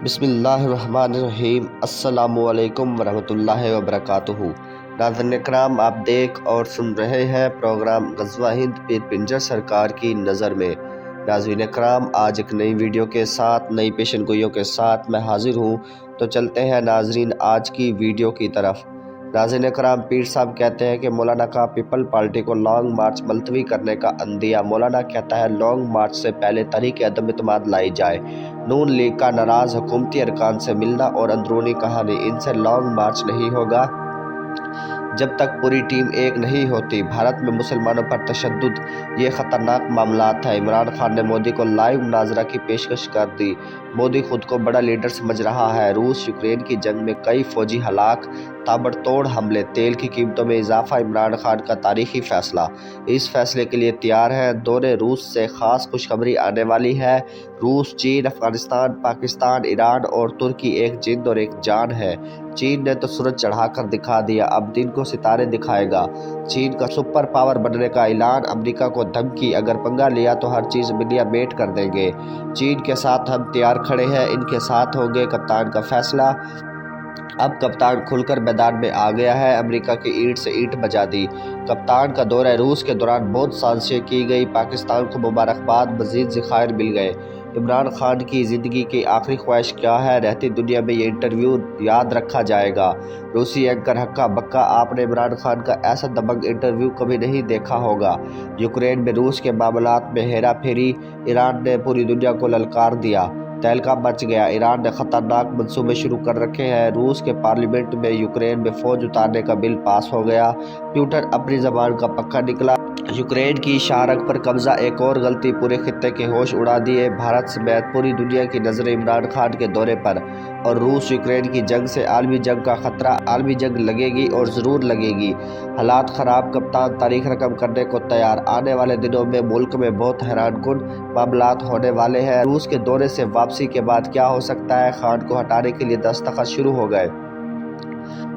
بسم اللہ الرحمن الرحیم۔ السلام علیکم ورحمۃ اللہ وبرکاتہ۔ ناظرین کرام، آپ دیکھ اور سن رہے ہیں پروگرام غزوہ ہند پیر پنجر سرکار کی نظر میں۔ ناظرین کرام، آج ایک نئی ویڈیو کے ساتھ، نئی پیشن گوئیوں کے ساتھ میں حاضر ہوں، تو چلتے ہیں ناظرین آج کی ویڈیو کی طرف۔ ناظرین کرام، پیر صاحب کہتے ہیں کہ مولانا کا پیپل پارٹی کو لانگ مارچ ملتوی کرنے کا عندیہ۔ مولانا کہتا ہے لانگ مارچ سے پہلے تحریک عدم اعتماد لائی جائے۔ نون لیگ کا ناراض حکومتی ارکان سے ملنا اور اندرونی کہانی، ان سے لانگ مارچ نہیں ہوگا جب تک پوری ٹیم ایک نہیں ہوتی۔ بھارت میں مسلمانوں پر تشدد، یہ خطرناک معاملات ہے۔ عمران خان نے مودی کو لائیو مناظرہ کی پیشکش کر دی۔ مودی خود کو بڑا لیڈر سمجھ رہا ہے۔ روس یوکرین کی جنگ میں کئی فوجی ہلاک، تابڑ توڑ حملے، تیل کی قیمتوں میں اضافہ، عمران خان کا تاریخی فیصلہ۔ اس فیصلے کے لیے تیار ہیں۔ دورے روس سے خاص خوشخبری آنے والی ہے۔ روس، چین، افغانستان، پاکستان، ایران اور ترکی ایک جند اور ایک جان ہے۔ چین نے تو سورج چڑھا کر دکھا دیا، اب دن کو ستارے دکھائے گا۔ چین کا سپر پاور بننے کا اعلان، امریکہ کو دھمکی، اگر پنگا لیا تو ہر چیز میڈیا میٹ کر دیں گے۔ چین کے ساتھ ہم تیار کھڑے ہیں، ان کے ساتھ ہوں گے۔ کپتان کا فیصلہ، اب کپتان کھل کر میدان میں آ گیا ہے۔ امریکہ کی اینٹ سے اینٹ بجا دی۔ کپتان کا دورہ روس کے دوران بہت سازشیں کی گئی، پاکستان کو مبارکباد، مزید ذخائر مل گئے۔ عمران خان کی زندگی کی آخری خواہش کیا ہے؟ رہتی دنیا میں یہ انٹرویو یاد رکھا جائے گا۔ روسی اینکر ہکا بکا، آپ نے عمران خان کا ایسا دبنگ انٹرویو کبھی نہیں دیکھا ہوگا۔ یوکرین میں روس کے معاملات میں ہیرا پھیری، ایران نے پوری دنیا کو للکار دیا، تہلکہ مچ گیا۔ ایران نے خطرناک منصوبے شروع کر رکھے ہیں۔ روس کے پارلیمنٹ میں یوکرین میں فوج اتارنے کا بل پاس ہو گیا۔ پیوٹن اپنی زبان کا پکا نکلا۔ یوکرین کی شاہراہ پر قبضہ، ایک اور غلطی پورے خطے کے ہوش اڑا دیے۔ بھارت سمیت پوری دنیا کی نظریں عمران خان کے دورے پر، اور روس یوکرین کی جنگ سے عالمی جنگ کا خطرہ۔ عالمی جنگ لگے گی اور ضرور لگے گی۔ حالات خراب، کپتان تاریخ رقم کرنے کو تیار۔ آنے والے دنوں میں ملک میں بہت حیران کن معاملات ہونے والے ہیں۔ روس کے دورے سے واپسی کے بعد کیا ہو سکتا ہے؟ خان کو ہٹانے کے لیے دستخط شروع ہو گئے۔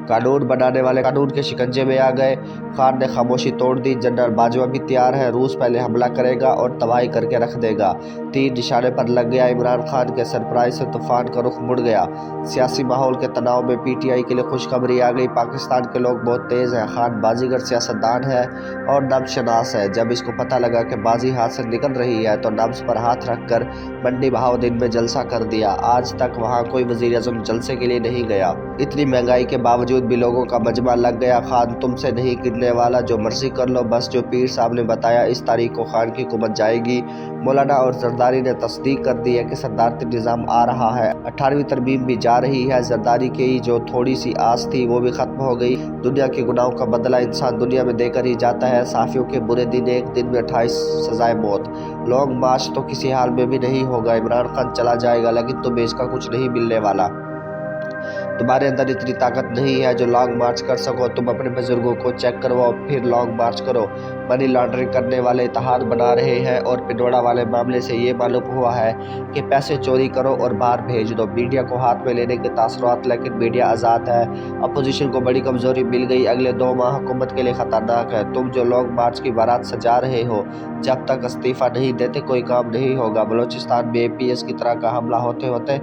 قانون بنانے والے قانون کے شکنجے میں آ گئے۔ خان نے خاموشی توڑ دی۔ جنرل باجوہ بھی تیار ہے۔ روس پہلے حملہ کرے گا اور تباہی کر کے رکھ دے گا۔ تیر نشانے پر لگ گیا۔ عمران خان کے سرپرائز سے طوفان کا رخ مڑ گیا۔ سیاسی ماحول کے تناؤ میں پی ٹی آئی کے لیے خوشخبری آ گئی۔ پاکستان کے لوگ بہت تیز ہیں۔ خان بازیگر سیاستدان ہے اور نبض شناس ہے۔ جب اس کو پتہ لگا کہ بازی ہاتھ سے نکل رہی ہے تو نبض پر ہاتھ رکھ کر منڈی بہاؤدین میں جلسہ کر دیا۔ آج تک وہاں کوئی وزیر اعظم جلسے کے لیے نہیں گیا۔ اتنی مہنگائی کے باوجود بھی لوگوں کا مجمع لگ گیا۔ خان تم سے نہیں گرنے والا، جو مرضی کر لو، بس جو پیر صاحب نے بتایا اس تاریخ کو خان کی حکومت جائے گی۔ مولانا اور زرداری نے تصدیق کر دی ہے کہ صدارتی نظام آ رہا ہے۔ 18ویں ترمیم بھی جا رہی ہے۔ زرداری کی جو تھوڑی سی آس تھی وہ بھی ختم ہو گئی۔ دنیا کے گناہوں کا بدلہ انسان دنیا میں دے کر ہی جاتا ہے۔ صحافیوں کے برے دن، ایک دن میں 28 سزائے موت۔ لانگ مارچ تو کسی حال میں بھی نہیں ہوگا۔ عمران خان چلا جائے گا لیکن تمہیں اس کا کچھ نہیں ملنے والا۔ تمہارے اندر اتنی طاقت نہیں ہے جو لانگ مارچ کر سکو۔ تم اپنے بزرگوں کو چیک کرواؤ پھر لانگ مارچ کرو۔ منی لانڈرنگ کرنے والے اتحاد بنا رہے ہیں اور پنوڑا والے معاملے سے یہ معلوم ہوا ہے کہ پیسے چوری کرو اور باہر بھیج دو۔ میڈیا کو ہاتھ میں لینے کے تاثرات، لیکن میڈیا آزاد ہے۔ اپوزیشن کو بڑی کمزوری مل گئی۔ اگلے 2 ماہ حکومت کے لیے خطرناک ہے۔ تم جو لانگ مارچ کی بارات سجا رہے ہو، جب تک استعفیٰ نہیں دیتے کوئی کام نہیں ہوگا۔ بلوچستان میں APS کی طرح کا حملہ ہوتے ہوتے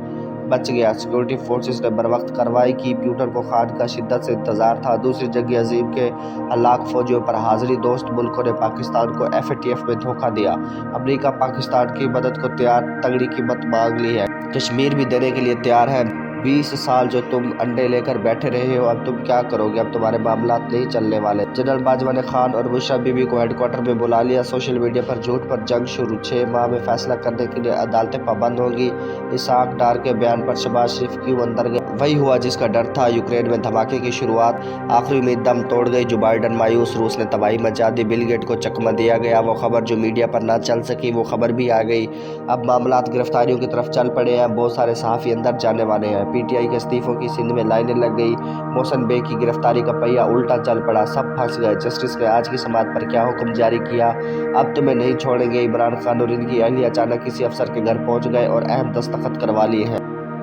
بچ گیا۔ سیکورٹی فورسز نے بروقت کارروائی کی۔ پیوٹن کو خان کا شدت سے انتظار تھا۔ دوسری جنگ عظیم کے ہلاک فوجیوں پر حاضری۔ دوست ملکوں نے پاکستان کو FATF میں دھوکہ دیا۔ امریکہ پاکستان کی مدد کو تیار، تگڑی قیمت مانگ لی ہے۔ کشمیر بھی دینے کے لیے تیار ہے۔ 20 سال جو تم انڈے لے کر بیٹھے رہے ہو، اب تم کیا کرو گے؟ اب تمہارے معاملات نہیں چلنے والے۔ جنرل باجوہ نے خان اور بشریٰ بی بی کو ہیڈ کوارٹر میں بلا لیا۔ سوشل میڈیا پر جھوٹ پر جنگ شروع۔ 6 ماہ میں فیصلہ کرنے کے لیے عدالتیں پابند ہوں گی۔ اسحاق ڈار کے بیان پر شہباز شریف کیوں اندر گئے؟ وہی ہوا جس کا ڈر تھا۔ یوکرین میں دھماکے کی شروعات، آخری امید دم توڑ گئی۔ جو بائیڈن مایوس، روس نے تباہی مچا دی۔ بل گیٹ کو چکمہ دیا گیا۔ وہ خبر جو میڈیا پر نہ چل سکی وہ خبر بھی آ گئی۔ اب معاملات گرفتاریوں کی طرف چل پڑے ہیں۔ بہت سارے صحافی اندر جانے والے ہیں۔ PTI کے استعفوں کی سندھ میں لائنیں لگ گئی۔ محسن بے کی گرفتاری کا پہیہ الٹا چل پڑا، سب پھنس گئے۔ جسٹس نے آج کی سماعت پر کیا حکم جاری کیا؟ اب تمہیں نہیں چھوڑیں گے۔ عمران خان اور ان کی اہلیہ اچانک کسی افسر کے گھر پہنچ گئے اور اہم دستخط کروا لیے ہیں۔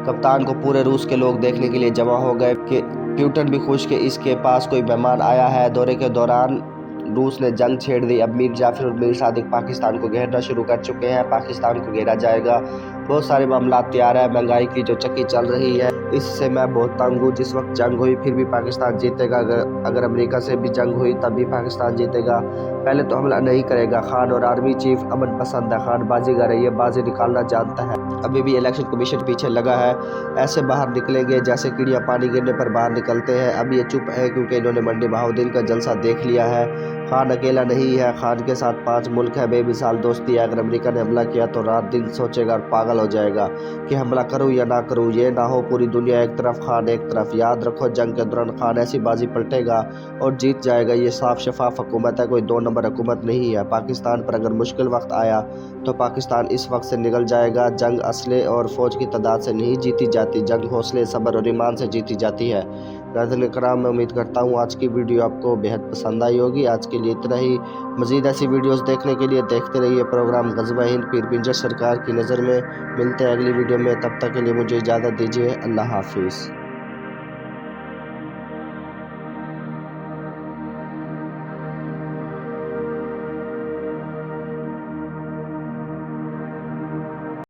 کپتان کو پورے روس کے لوگ دیکھنے کے لیے جمع ہو گئے کہ پیوٹن بھی خوش کہ اس کے پاس کوئی مہمان آیا ہے۔ دورے کے دوران روس نے جنگ چھیڑ دی۔ اب میر جعفر اور میر صادق پاکستان کو گھیرنا شروع کر چکے ہیں۔ پاکستان کو گھیرا جائے گا۔ بہت سارے معاملات تیار ہیں۔ مہنگائی کی جو چکی چل رہی ہے اس سے میں بہت تنگ ہوں۔ جس وقت جنگ ہوئی پھر بھی پاکستان جیتے گا، اگر امریکہ سے بھی جنگ ہوئی تب بھی پاکستان جیتے گا۔ پہلے تو حملہ نہیں کرے گا۔ خان اور آرمی چیف امن پسند ہے، خان بازی گر ہے، یہ بازی نکالنا جانتا ہے۔ ابھی بھی الیکشن کمیشن پیچھے لگا ہے، ایسے باہر نکلیں گے جیسے کیڑیاں پانی گرنے پر باہر نکلتے ہیں۔ اب یہ چپ ہے کیونکہ انہوں نے منڈی بہاؤدین کا جلسہ دیکھ لیا ہے۔ خان اکیلا نہیں ہے، خان کے ساتھ 5 ملک ہے، بے مثال دوستی ہے۔ اگر امریکہ نے حملہ کیا تو رات دن سوچے گا اور پاگل ہو جائے گا کہ حملہ کروں یا نہ کروں۔ یہ نہ ہو پوری دنیا ایک طرف، خان ایک طرف۔ یاد رکھو جنگ کے دوران خان ایسی بازی پلٹے گا اور جیت جائے گا۔ یہ صاف شفاف حکومت ہے، کوئی 2 نمبر حکومت نہیں ہے۔ پاکستان پر اگر مشکل وقت آیا تو پاکستان اس وقت سے نکل جائے گا۔ جنگ اسلحے اور فوج کی تعداد سے نہیں جیتی جاتی، جنگ حوصلے، صبر اور ایمان سے جیتی جاتی ہے۔ ناظرین کرام، میں امید کرتا ہوں آج کی ویڈیو آپ کو بہت پسند آئی ہوگی۔ آج کے لیے اتنا ہی۔ مزید ایسی ویڈیوز دیکھنے کے لیے دیکھتے رہیے پروگرام غزوہ ہند پیر پنجر سرکار کی نظر میں۔ ملتے ہیں اگلی ویڈیو میں، تب تک کے لیے مجھے اجازت دیجیے۔ اللہ حافظ۔